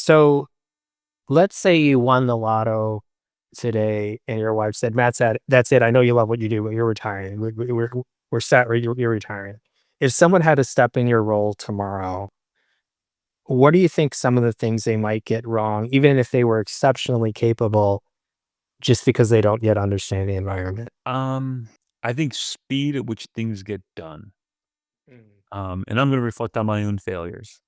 So let's say you won the lotto today and your wife said, Matt said, that's it. I know you love what you do, but you're retiring. We're set. You're retiring. If someone had to step in your role tomorrow, what do you think some of the things they might get wrong, even if they were exceptionally capable, just because they don't yet understand the environment? Um, I think speed at which things get done. Mm. And I'm going to reflect on my own failures,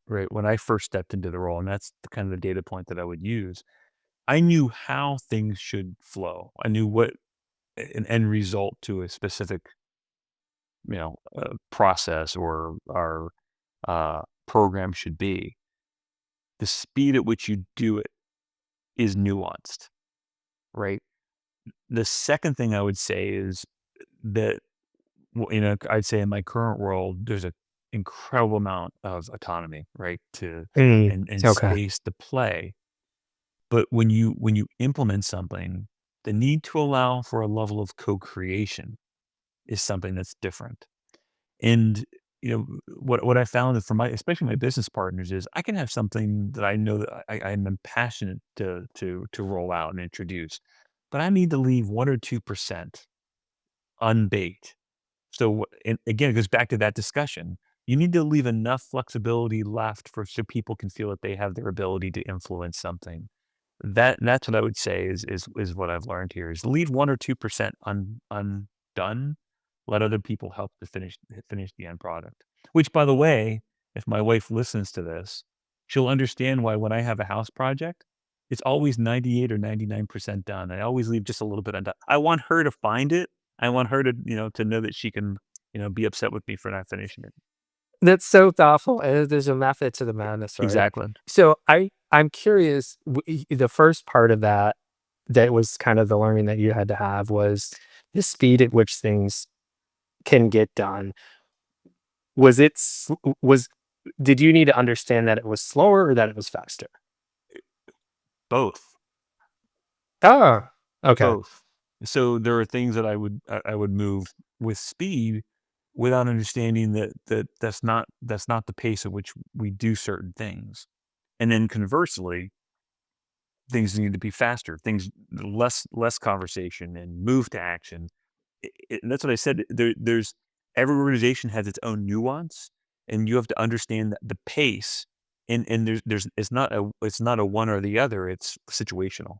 right? When I first stepped into the role, and that's the kind of the data point that I would use. I knew how things should flow. I knew what an end result to a specific, process or our program should be. The speed at which you do it is nuanced, right? The second thing I would say is that I'd say in my current world, there's an incredible amount of autonomy, right, to Mm. and Okay. space to play. But when you implement something, the need to allow for a level of co-creation is something that's different. And what I found for my especially my business partners is I can have something that I know that I'm passionate to roll out and introduce, but I need to leave 1 or 2% unbaked. So, and again, it goes back to that discussion. You need to leave enough flexibility left for so people can feel that they have their ability to influence something. That's what I would say is what I've learned here is leave 1 or 2% undone. Let other people help to finish the end product. Which, by the way, if my wife listens to this, she'll understand why when I have a house project, it's always 98 or 99% done. I always leave just a little bit undone. I want her to find it. I want her to know that she can, be upset with me for not finishing it. That's so thoughtful, and there's a method to the madness, right? Exactly. So I'm curious, the first part of that, that was kind of the learning that you had to have was the speed at which things can get done. Was it s was did you need to understand that it was slower or that it was faster? Both. Oh, okay. Both. So there are things that I would move with speed without understanding that's not the pace at which we do certain things. And then conversely, things need to be faster, things less conversation and move to action. And that's what I said. There's every organization has its own nuance, and you have to understand the pace. And there's it's not a one or the other. It's situational.